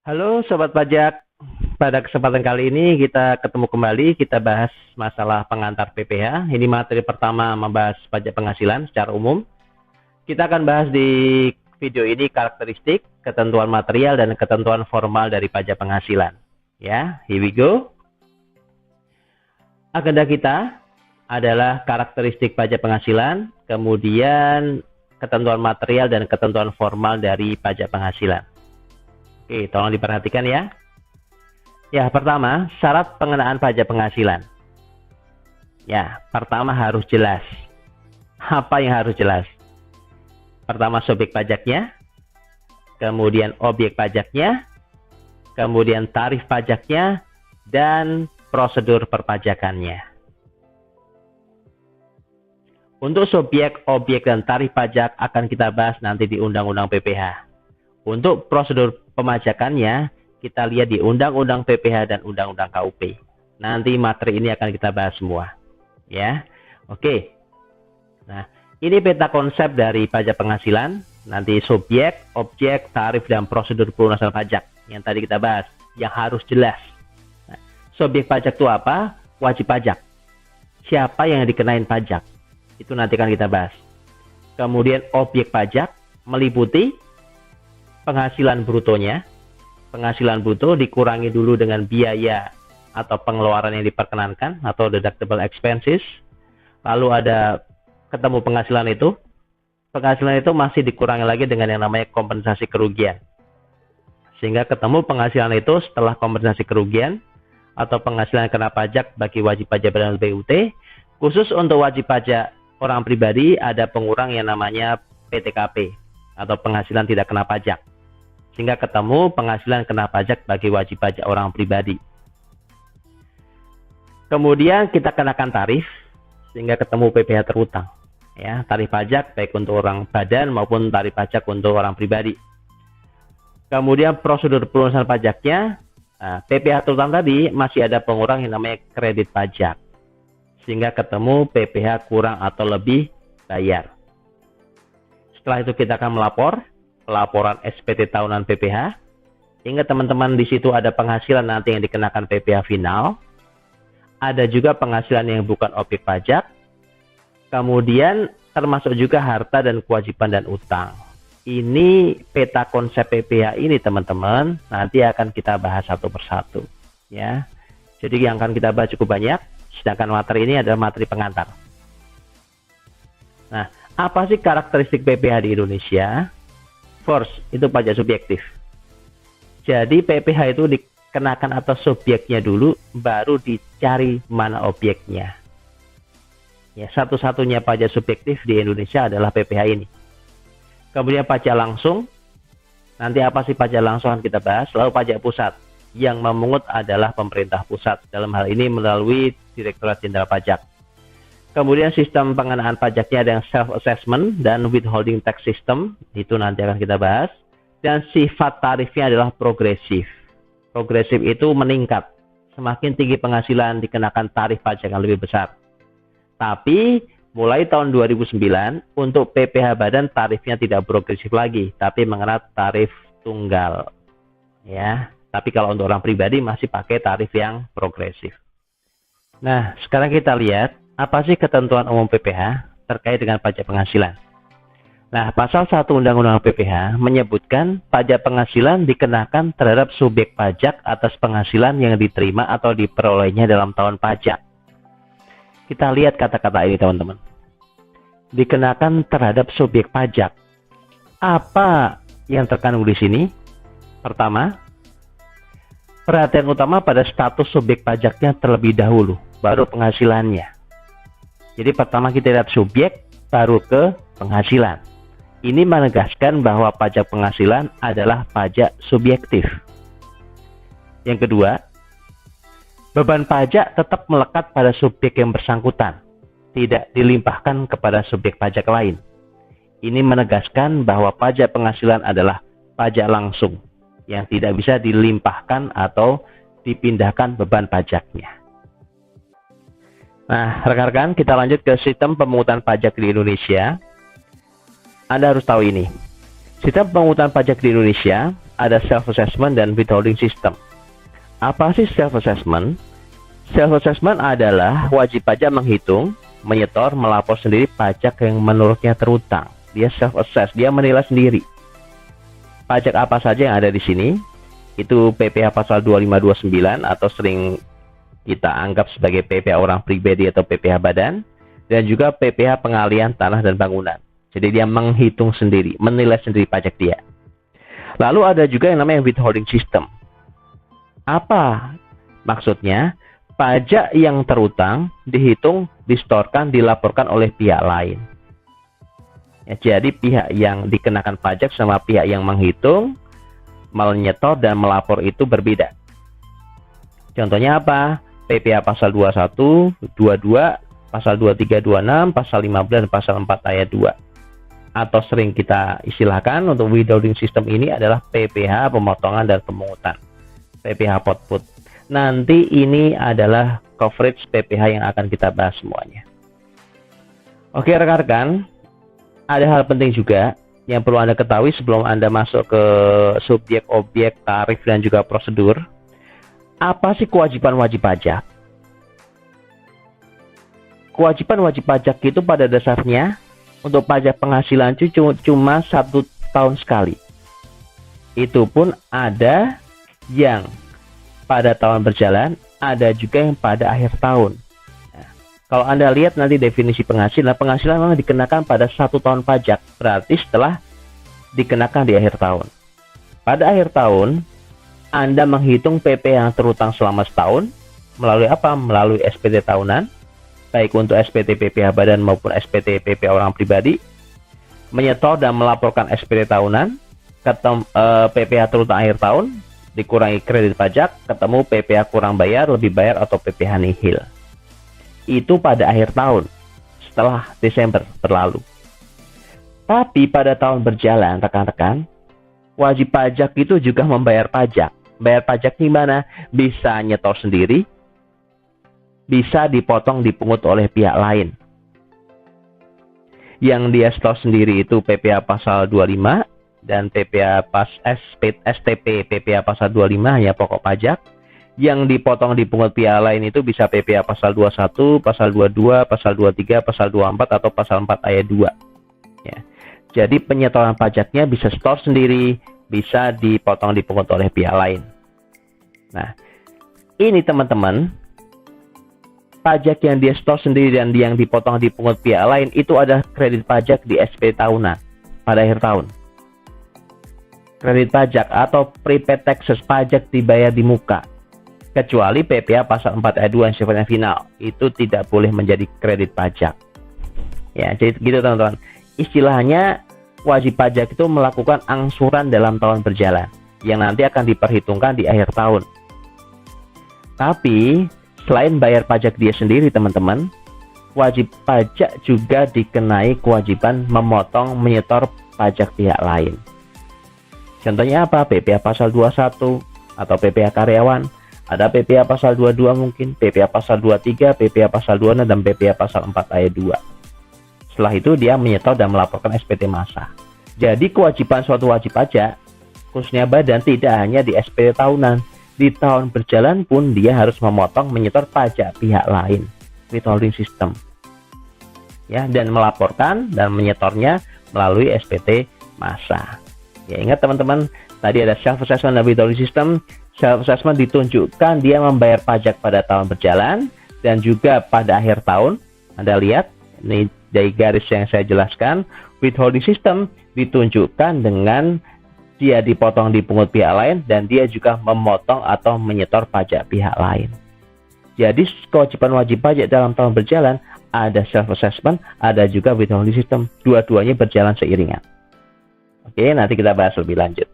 Halo Sobat Pajak, pada kesempatan kali ini kita ketemu kembali, kita bahas masalah pengantar PPh. Ini materi pertama membahas pajak penghasilan secara umum. Kita akan bahas di video ini karakteristik, ketentuan material, dan ketentuan formal dari pajak penghasilan. Ya, here we go. Agenda kita adalah karakteristik pajak penghasilan, kemudian ketentuan material dan ketentuan formal dari pajak penghasilan. Oke, tolong diperhatikan ya. Ya, pertama, syarat pengenaan pajak penghasilan. Ya, pertama harus jelas. Apa yang harus jelas? Pertama, subjek pajaknya, kemudian objek pajaknya, kemudian tarif pajaknya, dan prosedur perpajakannya. Untuk subjek, objek, dan tarif pajak akan kita bahas nanti di Undang-Undang PPh. Untuk prosedur pemajakannya, kita lihat di Undang-Undang PPh dan Undang-Undang KUP. Nanti materi ini akan kita bahas semua. Ya, oke. Nah, ini peta konsep dari pajak penghasilan. Nanti subjek, objek, tarif, dan prosedur pelunasan pajak. Yang tadi kita bahas, yang harus jelas. Nah, subjek pajak itu apa? Wajib pajak. Siapa yang dikenain pajak? Itu nanti akan kita bahas. Kemudian objek pajak meliputi penghasilan brutonya. Penghasilan bruto dikurangi dulu dengan biaya atau pengeluaran yang diperkenankan atau deductible expenses. Lalu ada ketemu penghasilan itu. Penghasilan itu masih dikurangi lagi dengan yang namanya kompensasi kerugian. Sehingga ketemu penghasilan itu setelah kompensasi kerugian atau penghasilan kena pajak bagi wajib pajak dan BUT. Khusus untuk wajib pajak orang pribadi ada pengurang yang namanya PTKP atau penghasilan tidak kena pajak. Sehingga ketemu penghasilan kena pajak bagi wajib pajak orang pribadi. Kemudian kita kenakan tarif sehingga ketemu PPh terutang. Ya, tarif pajak baik untuk orang badan maupun tarif pajak untuk orang pribadi. Kemudian prosedur pelunasan pajaknya, PPh terutang tadi masih ada pengurang yang namanya kredit pajak. Sehingga ketemu PPh kurang atau lebih bayar. Setelah itu kita akan melapor, laporan SPT tahunan PPh. Ingat teman-teman, di situ ada penghasilan nanti yang dikenakan PPh final. Ada juga penghasilan yang bukan objek pajak. Kemudian termasuk juga harta dan kewajiban dan utang. Ini peta konsep PPh ini teman-teman, nanti akan kita bahas satu persatu. Ya, jadi yang akan kita bahas cukup banyak. Sedangkan materi ini adalah materi pengantar. Nah, apa sih karakteristik PPh di Indonesia? First, itu pajak subjektif. Jadi PPh itu dikenakan atas subjeknya dulu, baru dicari mana objeknya. Ya, satu-satunya pajak subjektif di Indonesia adalah PPh ini. Kemudian pajak langsung. Nanti apa sih pajak langsung akan kita bahas. Lalu pajak pusat. Yang memungut adalah pemerintah pusat. Dalam hal ini melalui Direktorat Jenderal Pajak. Kemudian sistem pengenaan pajaknya ada yang self-assessment dan withholding tax system. Itu nanti akan kita bahas. Dan sifat tarifnya adalah progresif. Progresif itu meningkat. Semakin tinggi penghasilan dikenakan tarif pajak yang lebih besar. Tapi mulai tahun 2009 untuk PPh badan tarifnya tidak progresif lagi. Tapi mengenai tarif tunggal. Ya. Tapi kalau untuk orang pribadi masih pakai tarif yang progresif. Nah, sekarang kita lihat apa sih ketentuan umum PPh terkait dengan pajak penghasilan. Nah, pasal 1 Undang-Undang PPh menyebutkan pajak penghasilan dikenakan terhadap subjek pajak atas penghasilan yang diterima atau diperolehnya dalam tahun pajak. Kita lihat kata-kata ini teman-teman. Dikenakan terhadap subjek pajak. Apa yang terkandung di sini? Pertama, perhatian utama pada status subjek pajaknya terlebih dahulu, baru penghasilannya. Jadi pertama kita lihat subjek, baru ke penghasilan. Ini menegaskan bahwa pajak penghasilan adalah pajak subjektif. Yang kedua, beban pajak tetap melekat pada subjek yang bersangkutan, tidak dilimpahkan kepada subjek pajak lain. Ini menegaskan bahwa pajak penghasilan adalah pajak langsung, yang tidak bisa dilimpahkan atau dipindahkan beban pajaknya. Nah, rekan-rekan, kita lanjut ke sistem pemungutan pajak di Indonesia. Anda harus tahu ini. Sistem pemungutan pajak di Indonesia ada self-assessment dan withholding system. Apa sih self-assessment? Self-assessment adalah wajib pajak menghitung, menyetor, melapor sendiri pajak yang menurutnya terutang. Dia self-assess, dia menilai sendiri. Pajak apa saja yang ada di sini? Itu PPh pasal 2529 atau sering kita anggap sebagai PPh orang pribadi atau PPh badan, dan juga PPh pengalihan tanah dan bangunan. Jadi dia menghitung sendiri, menilai sendiri pajak dia. Lalu ada juga yang namanya withholding system. Apa maksudnya? Pajak yang terutang dihitung, distorkan, dilaporkan oleh pihak lain. Ya, jadi pihak yang dikenakan pajak sama pihak yang menghitung, menyetor dan melapor itu berbeda. Contohnya apa? PPh pasal 21, 22, pasal 23, 26, pasal 15, dan pasal 4 ayat 2. Atau sering kita istilahkan untuk withholding system ini adalah PPh pemotongan dan pemungutan. PPh output. Nanti ini adalah coverage PPh yang akan kita bahas semuanya. Oke rekan-rekan, ada hal penting juga yang perlu Anda ketahui sebelum Anda masuk ke subjek, objek, tarif, dan juga prosedur. Apa sih kewajiban wajib pajak? Kewajiban wajib pajak itu pada dasarnya untuk pajak penghasilan itu cuma 1 tahun sekali. Itu pun ada yang pada tahun berjalan, ada juga yang pada akhir tahun. Nah, kalau Anda lihat nanti definisi penghasilan memang dikenakan pada 1 tahun pajak, berarti setelah dikenakan di akhir tahun. Pada akhir tahun, Anda menghitung PP yang terutang selama setahun, melalui apa? Melalui SPT tahunan, baik untuk SPT PPh badan maupun SPT PPh orang pribadi, menyetor dan melaporkan SPT tahunan, PPh terutang akhir tahun, dikurangi kredit pajak, ketemu PPh kurang bayar, lebih bayar, atau PPh nihil. Itu pada akhir tahun, setelah Desember berlalu. Tapi pada tahun berjalan, rekan-rekan, wajib pajak itu juga membayar pajak. Bayar pajak di mana? Bisa nyetor sendiri, bisa dipotong dipungut oleh pihak lain. Yang dia setor sendiri itu PPh pasal 25, dan PPh STP PPh pasal 25 hanya pokok pajak. Yang dipotong dipungut pihak lain itu bisa PPh pasal 21, pasal 22, pasal 23, pasal 24, atau pasal 4 ayat 2. Ya. Jadi penyetoran pajaknya bisa setor sendiri, bisa dipotong dipungut oleh pihak lain. Nah, ini teman-teman, pajak yang dia setor sendiri dan yang dipotong dipungut pihak lain itu ada kredit pajak di SP tahunan pada akhir tahun. Kredit pajak atau prepaid taxes, pajak dibayar di muka, kecuali PPh pasal 4 ayat 2 yang sifatnya final, itu tidak boleh menjadi kredit pajak. Ya, jadi gitu teman-teman. Istilahnya wajib pajak itu melakukan angsuran dalam tahun berjalan yang nanti akan diperhitungkan di akhir tahun. Tapi selain bayar pajak dia sendiri teman-teman, wajib pajak juga dikenai kewajiban memotong menyetor pajak pihak lain. Contohnya apa? PPh pasal 21 atau PPh karyawan, ada PPh pasal 22 mungkin, PPh pasal 23, PPh pasal 26, dan PPh pasal 4 ayat 2. Setelah itu dia menyetor dan melaporkan SPT massa. Jadi kewajiban suatu wajib pajak, khususnya badan, tidak hanya di SPT tahunan. Di tahun berjalan pun dia harus memotong menyetor pajak pihak lain, withholding system. Ya, dan melaporkan dan menyetornya melalui SPT massa. Ya, ingat teman-teman, tadi ada self-assessment dan withholding system. Self-assessment ditunjukkan dia membayar pajak pada tahun berjalan dan juga pada akhir tahun. Anda lihat, ini dari garis yang saya jelaskan. Withholding system ditunjukkan dengan dia dipotong dipungut pihak lain dan dia juga memotong atau menyetor pajak pihak lain. Jadi kewajiban wajib pajak dalam tahun berjalan ada self-assessment, ada juga withholding system. Dua-duanya berjalan seiringan. Oke, nanti kita bahas lebih lanjut.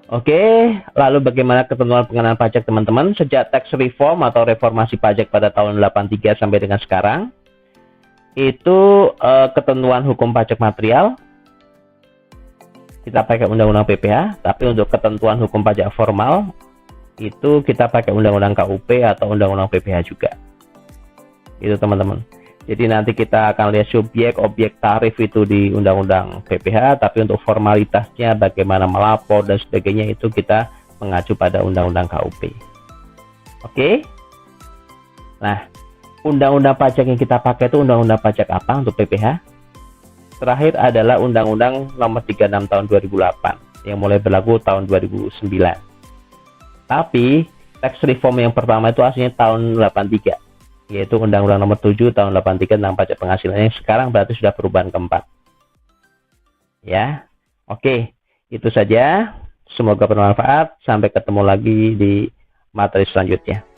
Oke, lalu bagaimana ketentuan pengenaan pajak teman-teman? Sejak tax reform atau reformasi pajak pada tahun 83 sampai dengan sekarang, itu ketentuan hukum pajak material, kita pakai undang-undang PPh, tapi untuk ketentuan hukum pajak formal, itu kita pakai undang-undang KUP atau undang-undang PPh juga. Itu teman-teman. Jadi nanti kita akan lihat subjek, objek, tarif itu di Undang-Undang PPH, tapi untuk formalitasnya bagaimana melapor dan sebagainya itu kita mengacu pada Undang-Undang KUP. Oke. Nah, Undang-Undang pajak yang kita pakai itu Undang-Undang pajak apa untuk PPH? Terakhir adalah Undang-Undang Nomor 36 tahun 2008 yang mulai berlaku tahun 2009. Tapi tax reform yang pertama itu aslinya tahun 83, yaitu Undang-Undang Nomor 7 tahun 83 tentang pajak penghasilan, yang sekarang berarti sudah perubahan keempat. Ya, oke, itu saja. Semoga bermanfaat. Sampai ketemu lagi di materi selanjutnya.